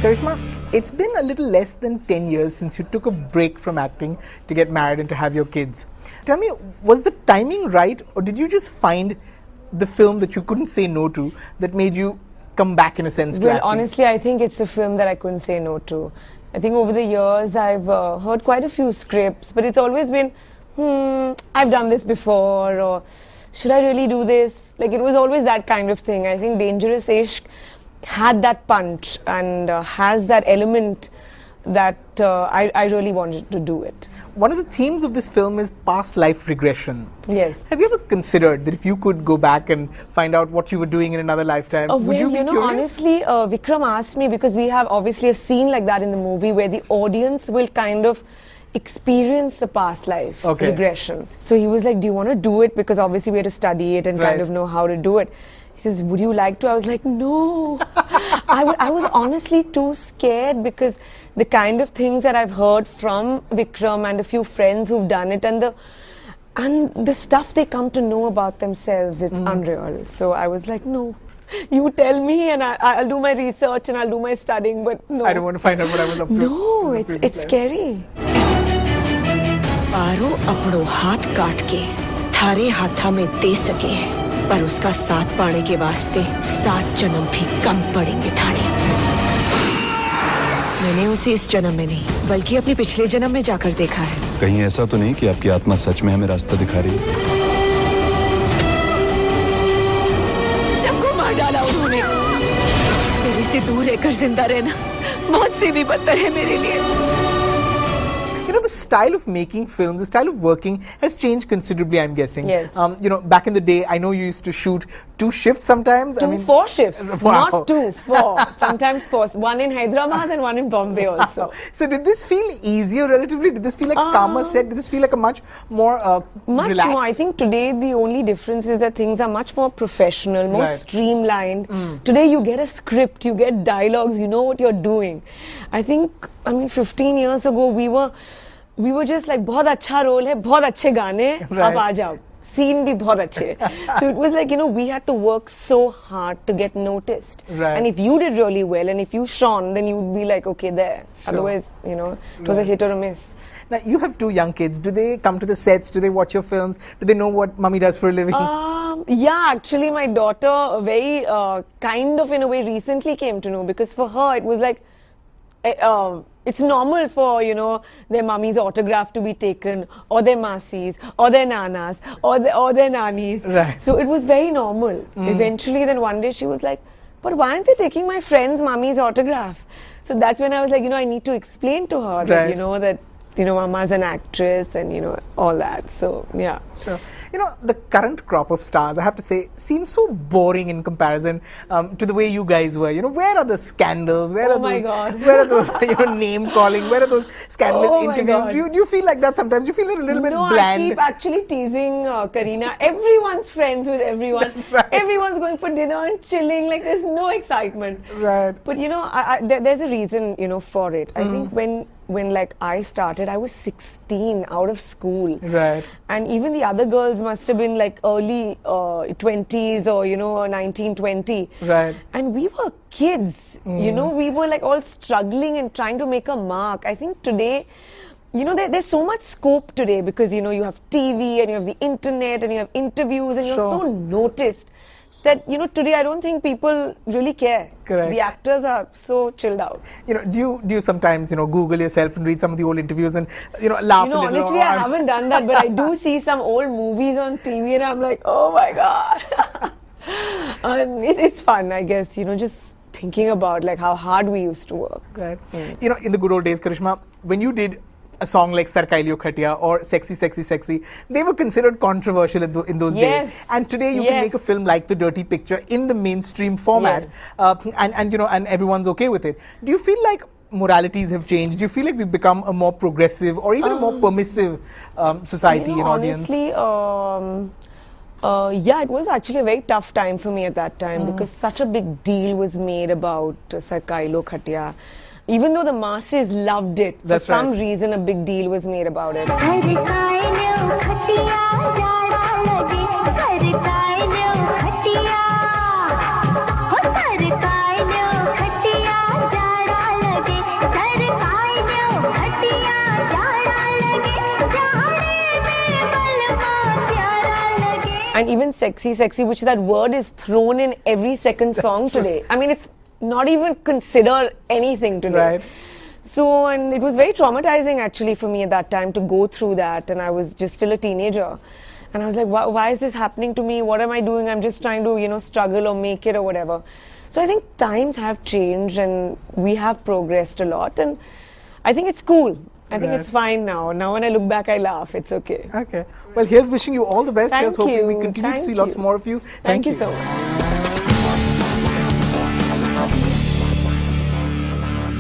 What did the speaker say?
Karisma, it's been a little less than 10 years since you took a break from acting to get married and to have your kids. Tell me, was the timing right, or did you just find the film that you couldn't say no to that made you come back in a sense to acting? Well, honestly, I think it's a film that I couldn't say no to. I think over the years I've heard quite a few scripts, but it's always been, I've done this before, or should I really do this? Like, it was always that kind of thing. I think Dangerous Ishq had that punch and has that element that I really wanted to do it. One of the themes of this film is past life regression. Yes. Have you ever considered that if you could go back and find out what you were doing in another lifetime, would you be curious? Honestly, Vikram asked me, because we have obviously a scene like that in the movie where the audience will kind of experience the past life regression. So he was like, do you want to do it? Because obviously we had to study it and kind of know how to do it. He says, would you like to? I was like, no. I was honestly too scared, because the kind of things that I've heard from Vikram and a few friends who've done it, and the stuff they come to know about themselves, it's unreal. So I was like, no. You tell me and I'll do my research and I'll do my studying, but no. I don't want to find out what I was up to. No, it's scary. पारो अपनो हाथ काट के थारे हाथा में दे सके, पर उसका साथ पाने के वास्ते 7 जन्म भी कम पड़ेंगे थाने। मैंने उसे इस जन्म में नहीं, बल्कि अपने पिछले जन्म में जाकर देखा है। कहीं ऐसा तो नहीं कि आपकी आत्मा सच में हमें रास्ता दिखा रही है? सबको मार डाला उन्होंने। मेरे से दूर रहकर जिंदा रहना मौत से भी बदतर है मेरे लिए। You know, the style of making films, the style of working has changed considerably, I'm guessing. Yes. You know, back in the day, I know you used to shoot 2 shifts sometimes. 4 shifts. Wow. Not 2, 4. Sometimes 4. One in Hyderabad and one in Bombay also. So did this feel easier relatively? Did this feel like a calmer set? Did this feel like a much more relaxed? More. I think today the only difference is that things are much more professional, more streamlined. Today you get a script, you get dialogues, you know what you're doing. I think, 15 years ago we were just like, बहुत अच्छा role है, बहुत अच्छे गाने, अब आ जाओ. Scene भी बहुत अच्छे. So it was like, we had to work so hard to get noticed. Right. And if you did really well and if you shone, then you would be like, okay, there. Sure. Otherwise, it was a hit or a miss. Now, you have 2 young kids. Do they come to the sets? Do they watch your films? Do they know what Mummy does for a living? Yeah, actually my daughter very kind of in a way recently came to know, because for her it was like, it's normal for, their mummy's autograph to be taken, or their masis, or their nanas, or their nannies. Right. So it was very normal. Eventually, then one day she was like, but why aren't they taking my friend's mummy's autograph? So that's when I was like, I need to explain to her that, that, Mama's an actress and, all that. So, yeah. Sure. The current crop of stars, I have to say, seems so boring in comparison to the way you guys were. Where are the scandals? Where are those name calling? Where are those scandalous interviews? Do you feel like that sometimes? Do you feel a little bit bland? No, I keep actually teasing Kareena. Everyone's friends with everyone. That's right. Everyone's going for dinner and chilling. Like, there's no excitement. Right. But, there's a reason, for it. I think when I started, I was 16 out of school. Right. And even the other girls must have been like early 20s or, 19, 20. Right. And we were kids, we were like all struggling and trying to make a mark. I think today, there's so much scope today, because, you have TV and you have the internet and you have interviews and you're so noticed that, today I don't think people really care. Correct. The actors are so chilled out. Do you sometimes, Google yourself and read some of the old interviews and, laugh a little? Honestly, I haven't done that, but I do see some old movies on TV and I'm like, oh my God. It's fun, I guess, just thinking about like how hard we used to work. Right. In the good old days, Karisma, when you did a song like Sarkailio Khatiya or Sexy, Sexy, Sexy, they were considered controversial in those days. And today you can make a film like The Dirty Picture in the mainstream format, and everyone's okay with it. Do you feel like moralities have changed? Do you feel like we've become a more progressive or even a more permissive society and audience? Honestly, yeah, it was actually a very tough time for me at that time, because such a big deal was made about Sarkailio Khatiya. Even though the masses loved it, for some reason a big deal was made about it. And even sexy, which that word is thrown in every second song today. I mean, it's not even considered anything today. Right. So, and it was very traumatizing actually for me at that time to go through that, and I was just still a teenager. And I was like, why is this happening to me? What am I doing? I'm just trying to, you know, struggle or make it or whatever. So I think times have changed and we have progressed a lot, and I think it's cool. I think it's fine now. Now when I look back, I laugh. It's okay. Okay. Well, here's wishing you all the best. Thank Here's hoping you. we continue to see Thank lots you. more of you. Thank you so much.